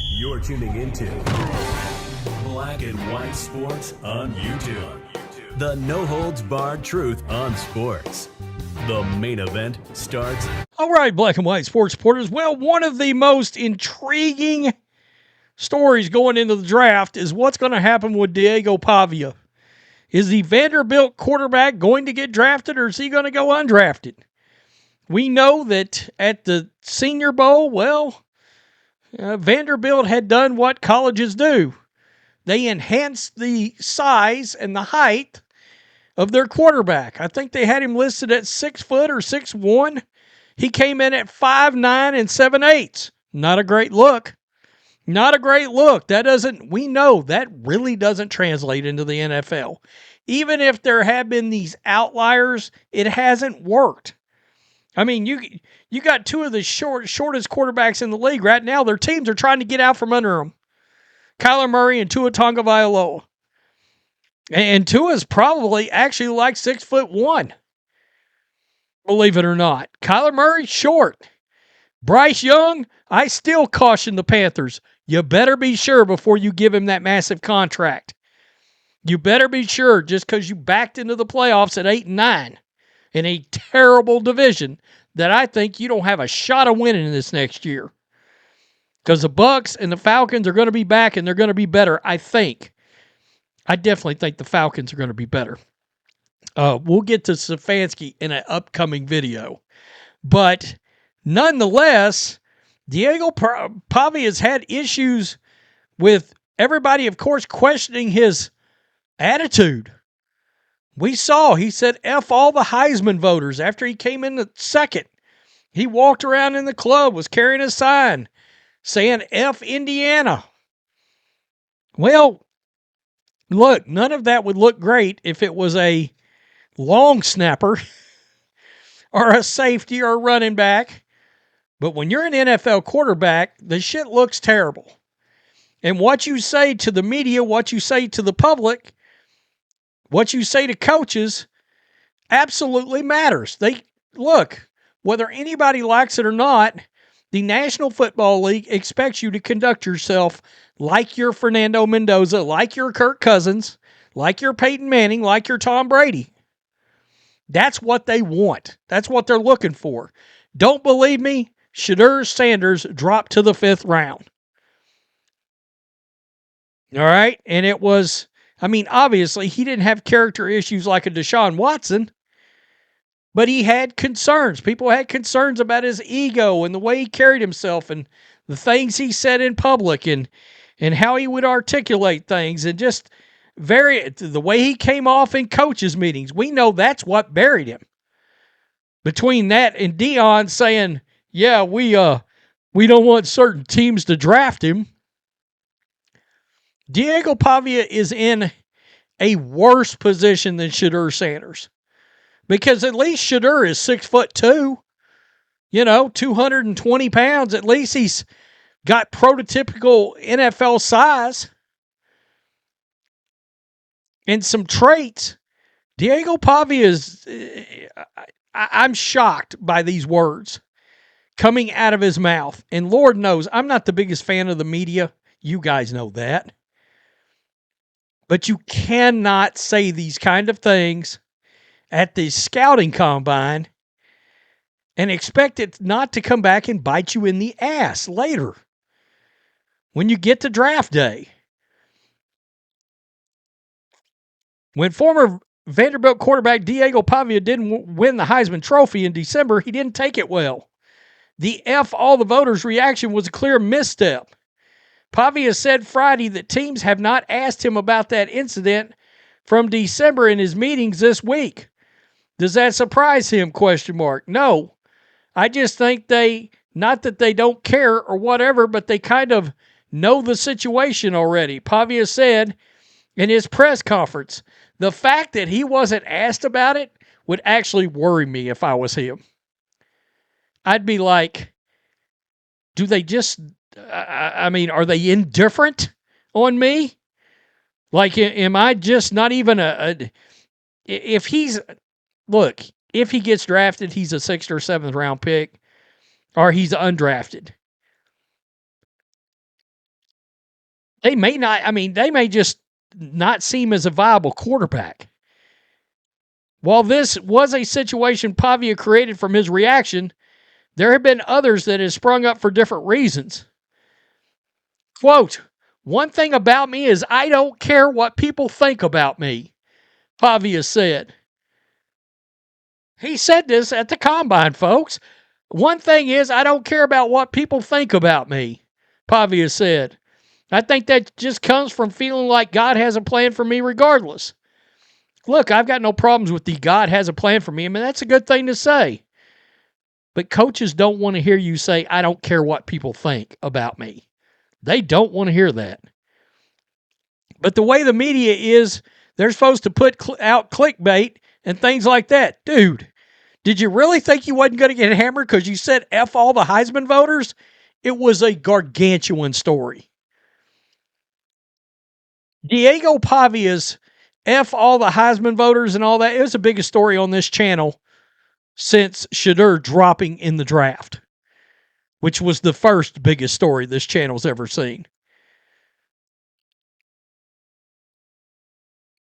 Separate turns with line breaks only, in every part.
You're tuning into Black and White Sports on YouTube. The no-holds-barred truth on sports. The main event starts.
All right, Black and White Sports supporters. Well, one of the most intriguing stories going into the draft is what's going to happen with Diego Pavia. Is the Vanderbilt quarterback going to get drafted, or is he going to go undrafted? We know that at the Senior Bowl, Vanderbilt had done what colleges do. They enhanced the size and the height of their quarterback. I think they had him listed at 6 foot or 6'1". He came in at 5'9" and 7/8. Not a great look. Not a great look. We know that really doesn't translate into the NFL. Even if there have been these outliers, it hasn't worked. I mean, you got two of the shortest quarterbacks in the league right now. Their teams are trying to get out from under them. Kyler Murray and Tua Tagovailoa. And Tua's probably actually like 6'1", believe it or not. Kyler Murray, short. Bryce Young, I still caution the Panthers. You better be sure before you give him that massive contract. You better be sure, just because you backed into the playoffs at 8-9 in a terrible division, that I think you don't have a shot of winning this next year. Because the Bucs and the Falcons are going to be back, and they're going to be better, I think. I definitely think the Falcons are going to be better. We'll get to Stefanski in an upcoming video. But nonetheless, Diego Pavia has had issues with everybody, of course, questioning his attitude. We saw, he said, F all the Heisman voters after he came in the second. He walked around in the club, was carrying a sign saying F Indiana. Well, look, none of that would look great if it was a long snapper or a safety or a running back. But when you're an NFL quarterback, the shit looks terrible. And what you say to the media, what you say to the public, what you say to coaches absolutely matters. Look, whether anybody likes it or not, the National Football League expects you to conduct yourself like you're Fernando Mendoza, like you're Kirk Cousins, like you're Peyton Manning, like you're Tom Brady. That's what they want. That's what they're looking for. Don't believe me? Shedeur Sanders dropped to the 5th round. All right? And it was, obviously, he didn't have character issues like a Deshaun Watson, but he had concerns. People had concerns about his ego and the way he carried himself and the things he said in public and how he would articulate things and just the way he came off in coaches' meetings. We know that's what buried him. Between that and Deion saying, yeah, we don't want certain teams to draft him, Diego Pavia is in a worse position than Shedeur Sanders. Because at least Shedeur is 6'2", 220 pounds. At least he's got prototypical NFL size and some traits. Diego Pavia is, I'm shocked by these words coming out of his mouth. And Lord knows, I'm not the biggest fan of the media. You guys know that. But you cannot say these kind of things at the scouting combine and expect it not to come back and bite you in the ass later when you get to draft day. When former Vanderbilt quarterback Diego Pavia didn't win the Heisman Trophy in December, he didn't take it well. The F all the voters reaction was a clear misstep. Pavia said Friday that teams have not asked him about that incident from December in his meetings this week. Does that surprise him? ? No. I just think not that they don't care or whatever, but they kind of know the situation already. Pavia said in his press conference, the fact that he wasn't asked about it would actually worry me if I was him. I'd be like, do they just, are they indifferent on me? Like, am I just not even if he gets drafted, he's a 6th or 7th round pick, or he's undrafted. They may not, they may just not see him as a viable quarterback. While this was a situation Pavia created from his reaction, there have been others that have sprung up for different reasons. Quote, "One thing about me is I don't care what people think about me," Pavia said. He said this at the combine, folks. "One thing is I don't care about what people think about me," Pavia said. "I think that just comes from feeling like God has a plan for me regardless." Look, I've got no problems with the God has a plan for me. That's a good thing to say. But coaches don't want to hear you say, "I don't care what people think about me." They don't want to hear that. But the way the media is, they're supposed to put out clickbait and things like that. Dude, did you really think you wasn't going to get hammered because you said F all the Heisman voters? It was a gargantuan story. Diego Pavia's F all the Heisman voters and all that, it was the biggest story on this channel since Shedeur dropping in the draft, which was the first biggest story this channel's ever seen.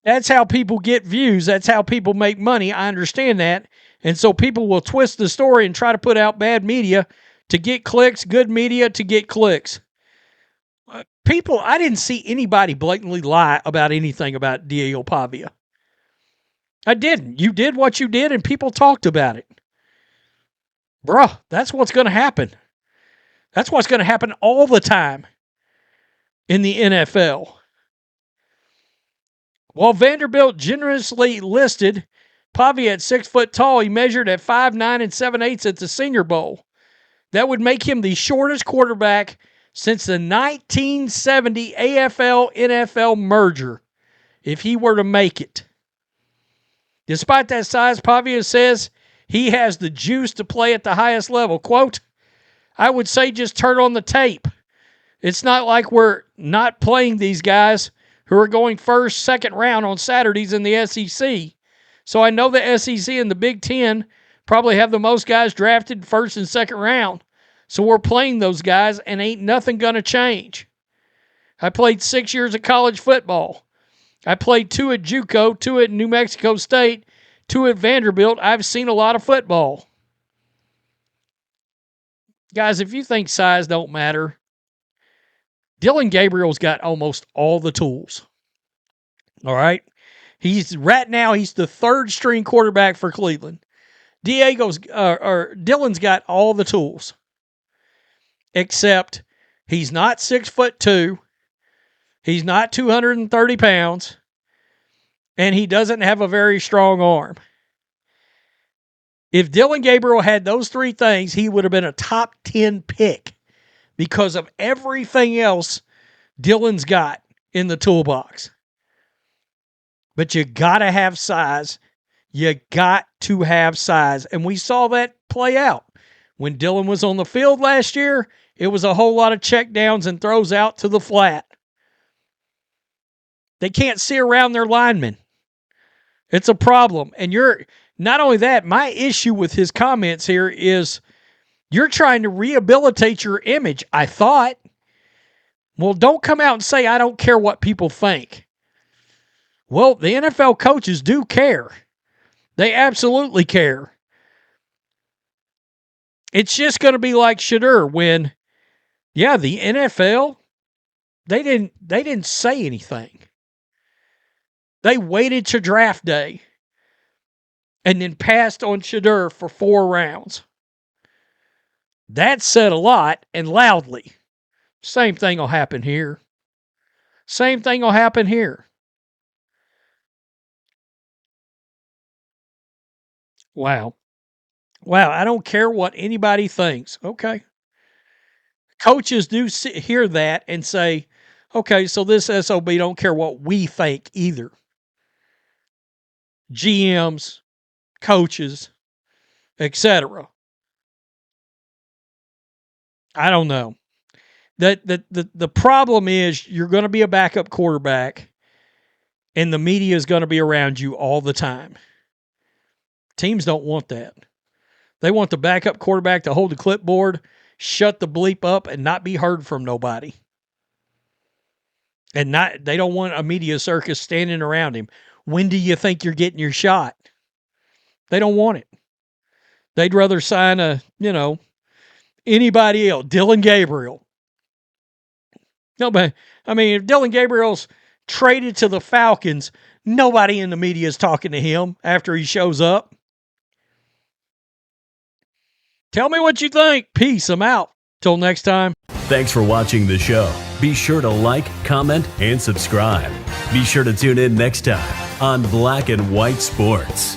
That's how people get views. That's how people make money. I understand that. And so people will twist the story and try to put out bad media to get clicks, good media to get clicks. I didn't see anybody blatantly lie about anything about Diego Pavia. I didn't. You did what you did, and people talked about it. Bruh, that's what's going to happen. That's what's going to happen all the time in the NFL. While Vanderbilt generously listed Pavia at 6 foot tall, he measured at 5'9" and 7/8 at the Senior Bowl. That would make him the shortest quarterback since the 1970 AFL-NFL merger, if he were to make it. Despite that size, Pavia says he has the juice to play at the highest level. Quote, "I would say just turn on the tape. It's not like we're not playing these guys who are going first, second round on Saturdays in the SEC. So I know the SEC and the Big Ten probably have the most guys drafted first and second round. So we're playing those guys and ain't nothing going to change. I played 6 years of college football. I played 2 at JUCO, 2 at New Mexico State, 2 at Vanderbilt. I've seen a lot of football." Guys, if you think size don't matter, Dillon Gabriel's got almost all the tools. All right? Right now he's the third string quarterback for Cleveland. Dillon's got all the tools. Except he's not 6'2". He's not 230 pounds. And he doesn't have a very strong arm. If Dillon Gabriel had those 3 things, he would have been a top 10 pick because of everything else Dillon's got in the toolbox. But you got to have size. You got to have size. And we saw that play out. When Dillon was on the field last year, it was a whole lot of check downs and throws out to the flat. They can't see around their linemen. It's a problem. And not only that, my issue with his comments here is you're trying to rehabilitate your image, I thought. Well, don't come out and say, "I don't care what people think." Well, the NFL coaches do care. They absolutely care. It's just going to be like Shedeur when, the NFL, they didn't say anything. They waited to draft day and then passed on Shedeur for 4 rounds. That said a lot and loudly. Same thing will happen here. Same thing will happen here. Wow. I don't care what anybody thinks. Okay. Coaches do hear that and say, okay, so this SOB don't care what we think either. GMs, coaches, etc. I don't know. The problem is you're going to be a backup quarterback and the media is going to be around you all the time. Teams don't want that. They want the backup quarterback to hold the clipboard, shut the bleep up, and not be heard from nobody. And they don't want a media circus standing around him. When do you think you're getting your shot? They don't want it. They'd rather sign anybody else, Dylan Gabriel. No, but I mean, if Dylan Gabriel's traded to the Falcons, nobody in the media is talking to him after he shows up. Tell me what you think. Peace. I'm out. Till next time.
Thanks for watching the show. Be sure to like, comment, and subscribe. Be sure to tune in next time on Black and White Sports.